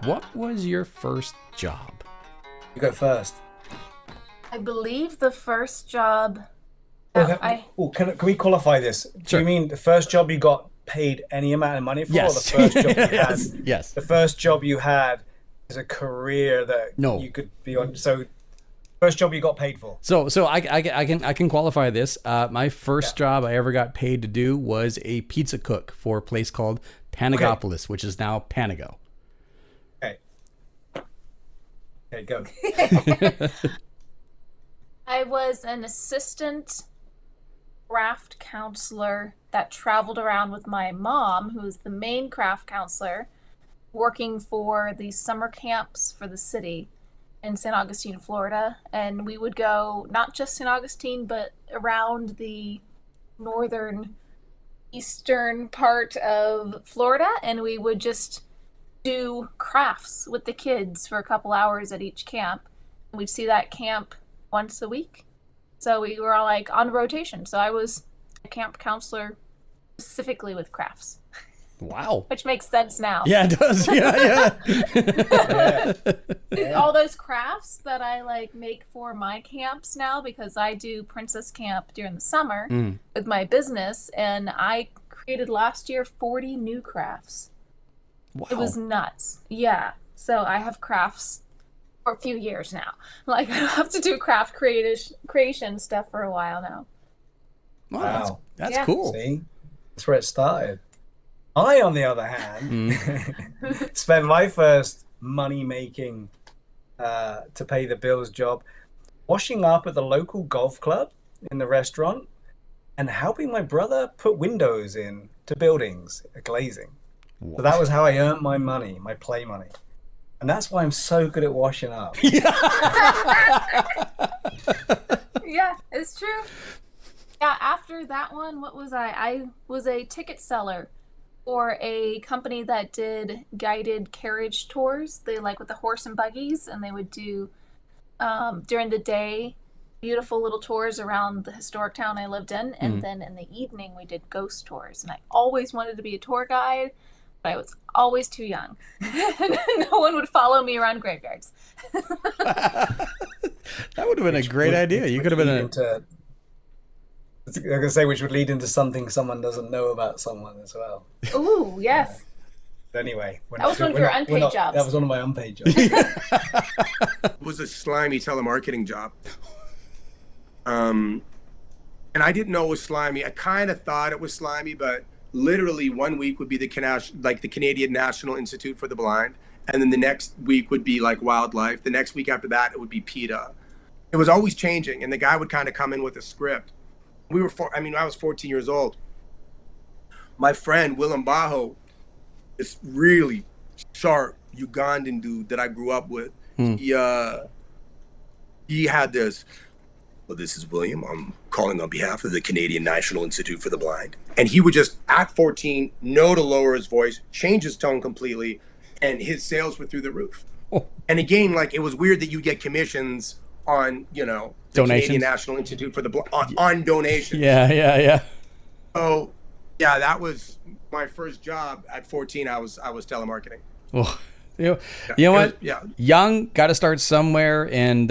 What was your first job? You go first. I believe the first job. Can we qualify this? Sure. Do you mean the first job you got paid any amount of money for, Yes. or the first job you had? Yes. The first job you had is a career that you could be on. So, first job you got paid for. So I can qualify this. My first job I ever got paid to do was a pizza cook for a place called Panagopolis, which is now Panago. Okay, go. I was an assistant craft counselor that traveled around with my mom, who was the main craft counselor, working for these summer camps for the city in St. Augustine, Florida. And we would go not just St. Augustine, but around the northern eastern part of Florida, and we would just do crafts with the kids for a couple hours at each camp. We'd see that camp once a week. So we were all like on rotation. So I was a camp counselor specifically with crafts. Wow. Which makes sense now. Yeah, it does. Yeah. All those crafts that I like make for my camps now, because I do Princess Camp during the summer with my business, and I created last year 40 new crafts. Wow. It was nuts. Yeah. So I have crafts for a few years now. Like, I don't have to do craft creation stuff for a while now. Wow. That's cool. See? That's where it started. I, on the other hand, spent my first money-making to pay the bills job washing up at the local golf club in the restaurant and helping my brother put windows in to buildings, glazing. Wow. So that was how I earned my money, my play money. And that's why I'm so good at washing up. Yeah, it's true. Yeah, after that one, what was I? I was a ticket seller for a company that did guided carriage tours. They like with the horse and buggies, and they would do during the day beautiful little tours around the historic town I lived in, and then in the evening we did ghost tours. And I always wanted to be a tour guide, but I was always too young. No one would follow me around graveyards. That would have been a great idea. You could have been I was going to say, which would lead into something someone doesn't know about someone as well. Ooh, yes. But anyway. That was one of your unpaid jobs. That was one of my unpaid jobs. It was a slimy telemarketing job. And I didn't know it was slimy. I kind of thought it was slimy, but literally 1 week would be the Canadian National Institute for the Blind. And then the next week would be like wildlife. The next week after that, it would be PETA. It was always changing. And the guy would kind of come in with a script. I was 14 years old. My friend, Willem Bajo, this really sharp Ugandan dude that I grew up with, he had this, well, this is William. I'm calling on behalf of the Canadian National Institute for the Blind. And he would just, at 14, know to lower his voice, change his tone completely, and his sales were through the roof. Oh. And again, like, it was weird that you get commissions on, the Canadian National Institute for the Blind, on donations. Yeah. So, yeah, that was my first job. At 14, I was telemarketing. Well, you know what? Young, got to start somewhere, and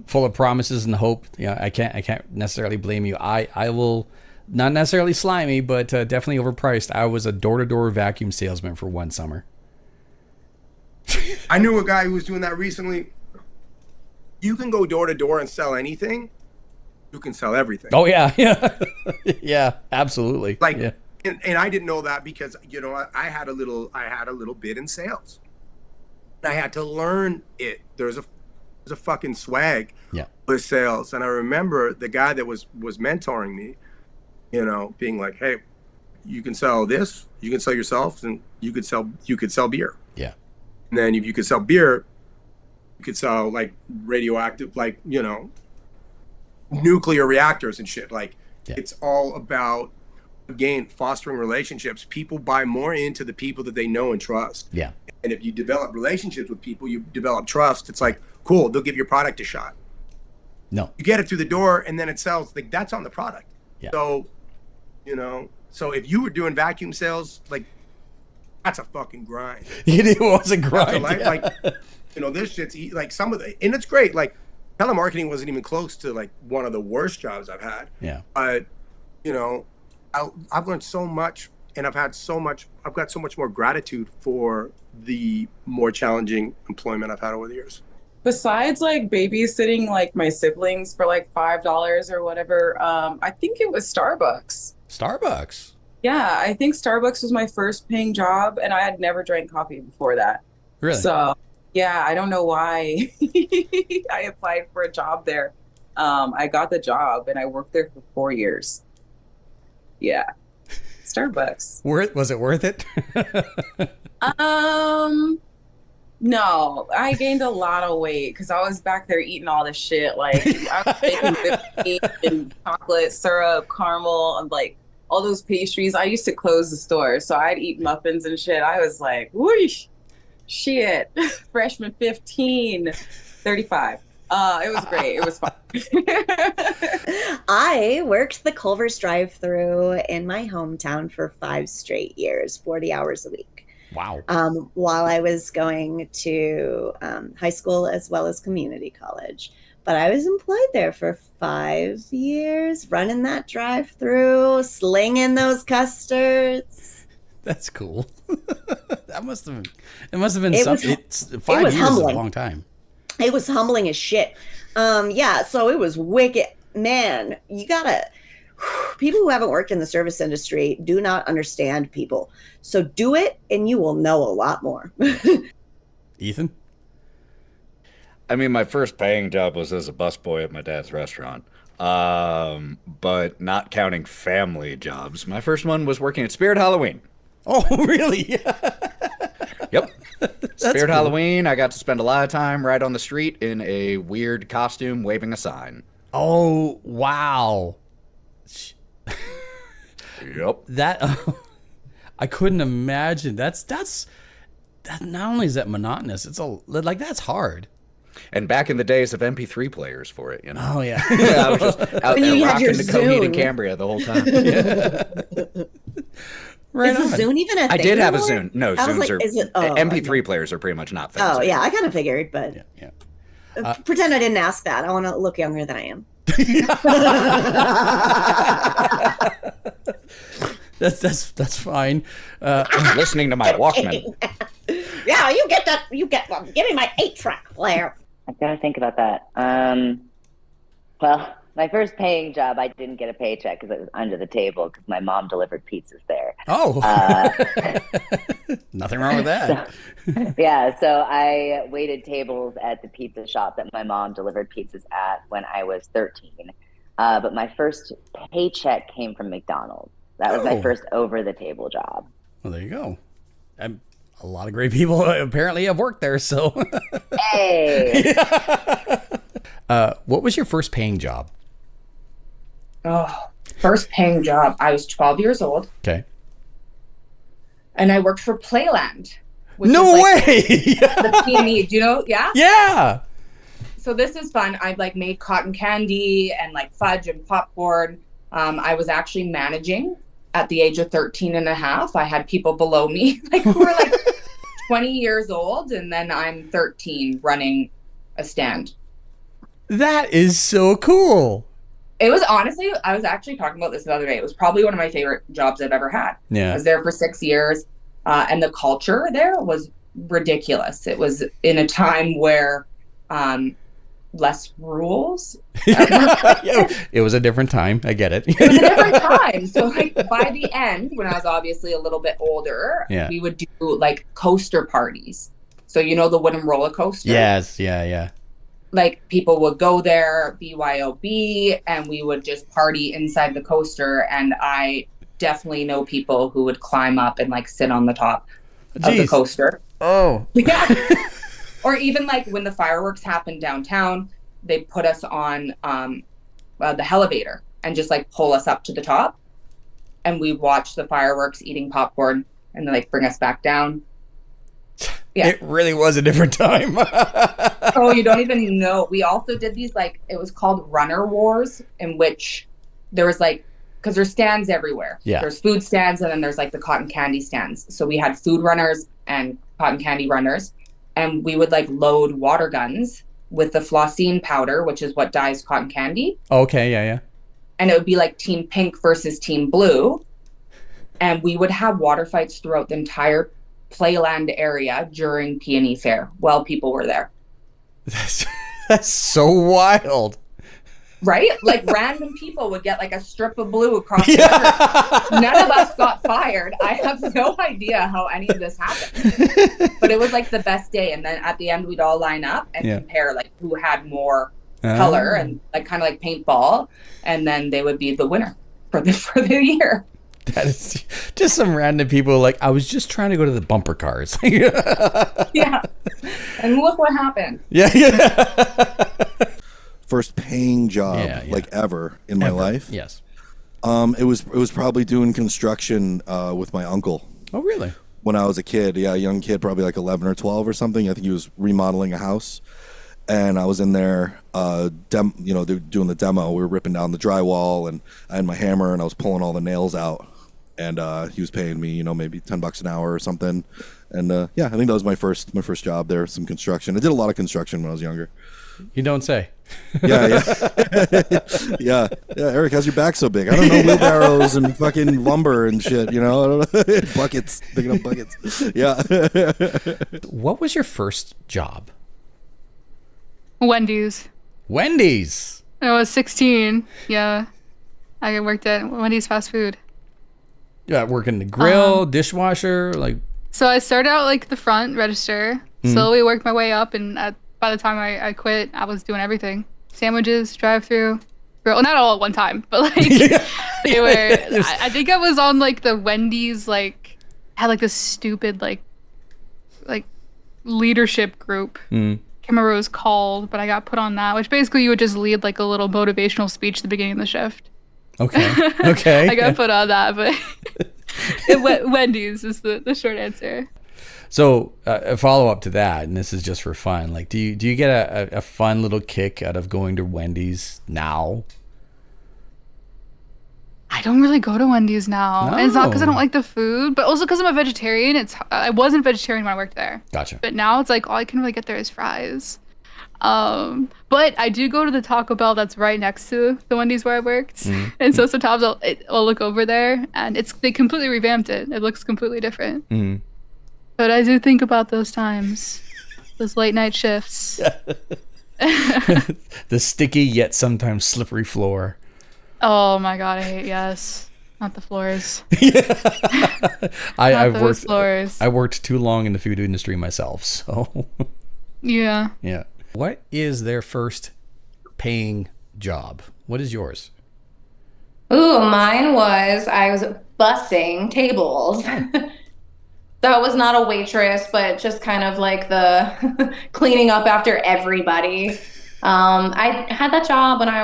full of promises and hope. I can't necessarily blame you. I will not necessarily slimy, but definitely overpriced. I was a door-to-door vacuum salesman for one summer. I knew a guy who was doing that recently. You can go door to door and sell anything. You can sell everything. Oh yeah, yeah, absolutely. And I didn't know that because I had a little bit in sales. I had to learn it. There's a fucking swag with sales. And I remember the guy that was mentoring me, being like, hey, you can sell this, you can sell yourself, and you could sell beer. Yeah. And then if you could sell beer, you could sell like radioactive, nuclear reactors and shit. It's all about, again, fostering relationships. People buy more into the people that they know and trust. Yeah. And if you develop relationships with people, you develop trust. It's like, cool, they'll give your product a shot. No. You get it through the door and then it sells. Like, that's on the product. Yeah. So, so if you were doing vacuum sales, like, that's a fucking grind. It was a grind. Like, this shit's like some of the, and it's great. Like, telemarketing wasn't even close to like one of the worst jobs I've had. Yeah. But, I've learned so much, and I've got so much more gratitude for the more challenging employment I've had over the years. Besides like babysitting like my siblings for like $5 or whatever, I think it was Starbucks. Starbucks. Yeah, I think Starbucks was my first paying job, and I had never drank coffee before that. Really? So yeah, I don't know why I applied for a job there. I got the job and I worked there for 4 years. Yeah. Starbucks. Was it worth it? No, I gained a lot of weight because I was back there eating all this shit. Like I was making whipped cream and chocolate syrup, caramel, and like all those pastries. I used to close the store, so I'd eat muffins and shit. I was like, whoosh, shit, freshman 15, 35. It was great. It was fun. I worked the Culver's drive-thru in my hometown for 5 straight years, 40 hours a week. Wow. While I was going to high school as well as community college. But I was employed there for 5 years, running that drive-thru, slinging those custards. That's cool. It must have been something. 5 years humbling. is a long time. It was humbling as shit. Yeah, so it was wicked. Man, people who haven't worked in the service industry do not understand people. So do it and you will know a lot more. Ethan? I mean, my first paying job was as a busboy at my dad's restaurant. But not counting family jobs. My first one was working at Spirit Halloween. Oh, really? Yep. Spirit cool. Halloween, I got to spend a lot of time right on the street in a weird costume waving a sign. Oh, wow. Yep. That I couldn't imagine. That not only is that monotonous, that's hard. And back in the days of MP3 players for it, Oh yeah. I was just out When there you had rocking your the Coheed and Zune. Cambria the whole time. Right Is the on. Zune even a thing I did have a anymore? Zune. No, I was Zunes like, are is it- oh, MP3 players are pretty much not things. Oh, yeah, anymore. I kind of figured, but Yeah. pretend I didn't ask that. I want to look younger than I am. That's fine. Listening to my Walkman. Yeah, you get that. Give me my 8-track player. I gotta think about that. Well, my first paying job, I didn't get a paycheck because it was under the table because my mom delivered pizzas there. Oh. Nothing wrong with that. So I waited tables at the pizza shop that my mom delivered pizzas at when I was 13. But my first paycheck came from McDonald's. That was my first over-the-table job. Well, there you go. A lot of great people apparently have worked there, so. Hey! What was your first paying job? Oh, first paying job. I was 12 years old. Okay. And I worked for Playland. No way! The PME. Do you know? Yeah? Yeah! So this is fun. I've made cotton candy and fudge and popcorn. I was actually managing at the age of 13 and a half. I had people below me who were 20 years old, and then I'm 13 running a stand. That is so cool. It was honestly, I was actually talking about this the other day. It was probably one of my favorite jobs I've ever had. Yeah. I was there for 6 years, and the culture there was ridiculous. It was in a time where less rules. It was a different time. I get it. It was a different time. So by the end, when I was obviously a little bit older, we would do coaster parties. So the wooden roller coaster. Yes. Yeah. People would go there, BYOB, and we would just party inside the coaster. And I definitely know people who would climb up and sit on the top of the coaster. Oh. Yeah. Or even when the fireworks happened downtown, they put us on the elevator and just pull us up to the top. And we watch the fireworks, eating popcorn, and then bring us back down. Yeah. It really was a different time. Oh, you don't even know. We also did these it was called Runner Wars, in which there was because there's stands everywhere. Yeah. There's food stands, and then there's like the cotton candy stands. So we had food runners and cotton candy runners, and we would like load water guns with the flossine powder, which is what dyes cotton candy. Okay, yeah. And it would be like Team Pink versus Team Blue. And we would have water fights throughout the entire playland area during Peony Fair while people were there. That's so wild. Right? Like random people would get like a strip of blue across the river. None of us got fired. I have no idea how any of this happened. But it was like the best day. And then at the end, we'd all line up and compare like who had more color and like kind of like paintball. And then they would be the winner for the year. That is just some random people like, I was just trying to go to the bumper cars. Yeah. And look what happened. Yeah. First paying job like ever in my life. Yes. It was probably doing construction with my uncle. Oh, really? When I was a kid, a young kid, probably like 11 or 12 or something. I think he was remodeling a house, and I was in there, doing the demo. We were ripping down the drywall, and I had my hammer, and I was pulling all the nails out. And he was paying me, maybe $10 an hour or something. And I think that was my first job there. Some construction. I did a lot of construction when I was younger. You don't say. Yeah. Eric, how's your back so big? I don't know, wheelbarrows and fucking lumber and shit. I don't know. Buckets, picking up buckets. Yeah. What was your first job? Wendy's. Wendy's. I was 16. Yeah, I worked at Wendy's fast food. Yeah, working the grill, dishwasher, like. So I started out like the front register. Slowly worked my way up, and by the time I quit, I was doing everything: sandwiches, drive-through, grill. Not all at one time, but like they were. I think I was on like the Wendy's had like this stupid like leadership group. Can't remember what it was called, but I got put on that, which basically you would just lead like a little motivational speech at the beginning of the shift. Okay. I got put on that, but Wendy's is the short answer. So a follow up to that, and this is just for fun. Like, do you get a fun little kick out of going to Wendy's now? I don't really go to Wendy's now. No. And it's not because I don't like the food, but also because I'm a vegetarian. I wasn't vegetarian when I worked there. Gotcha. But now it's like all I can really get there is fries. But I do go to the Taco Bell that's right next to the Wendy's where I worked. And so sometimes I'll look over there, and they completely revamped it. It looks completely different. But I do think about those times, those late night shifts. The sticky yet sometimes slippery floor. Oh my God, not the floors. I worked too long in the food industry myself, so. Yeah. What is their first paying job? What is yours? Ooh, mine was, I was bussing tables. So I was not a waitress, but just kind of like the cleaning up after everybody. I had that job when I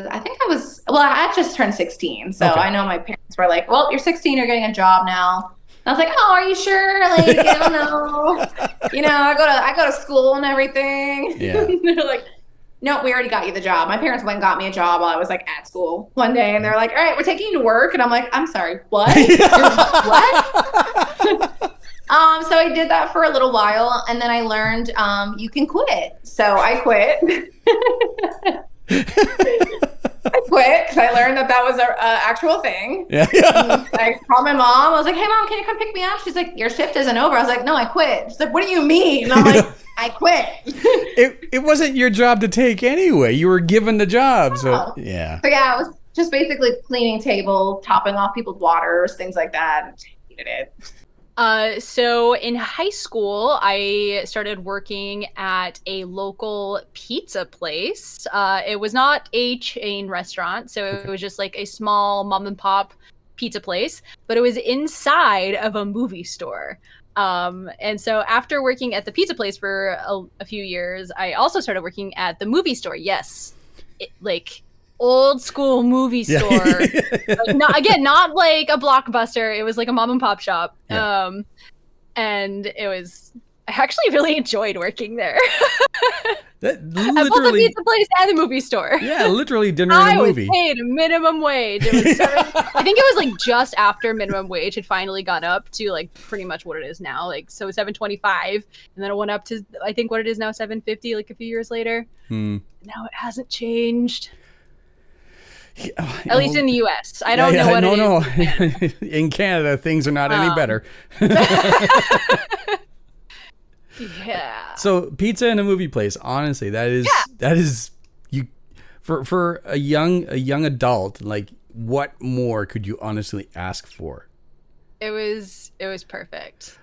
had just turned 16. So I know my parents were like, well, you're 16, you're getting a job now. I was like, oh, are you sure? Like, I don't know. I go to school and everything. Yeah. They're like, no, we already got you the job. My parents went and got me a job while I was like at school one day, and they're like, all right, we're taking you to work. And I'm like, I'm sorry, what? What? So I did that for a little while, and then I learned you can quit. So I quit. I quit because I learned that was an actual thing. Yeah. I called my mom. I was like, hey, Mom, can you come pick me up? She's like, your shift isn't over. I was like, no, I quit. She's like, what do you mean? And I'm like, I quit. It wasn't your job to take anyway. You were given the job. So, yeah. So, yeah, it was just basically cleaning table, topping off people's waters, things like that. Hated it. So in high school, I started working at a local pizza place. It was not a chain restaurant, so it was just like a small mom and pop pizza place, but it was inside of a movie store. And so after working at the pizza place for a few years, I also started working at the movie store. Yes, old school movie store. Not like a Blockbuster. It was like a mom and pop shop. Yeah. And it was I actually really enjoyed working there. That At both the literally, pizza place and the movie store. yeah, literally dinner and a movie. I was paid minimum wage. It was I think it was like just after minimum wage had finally got up to like pretty much what it is now. Like so $7.25, and then it went up to I think what it is now $7.50. Like a few years later. Now it hasn't changed. At least in the U.S. I don't know what it is. No. In Canada, things are not any better. Yeah. So pizza in a movie place, honestly, that is you for a young adult, like what more could you honestly ask for? It was perfect.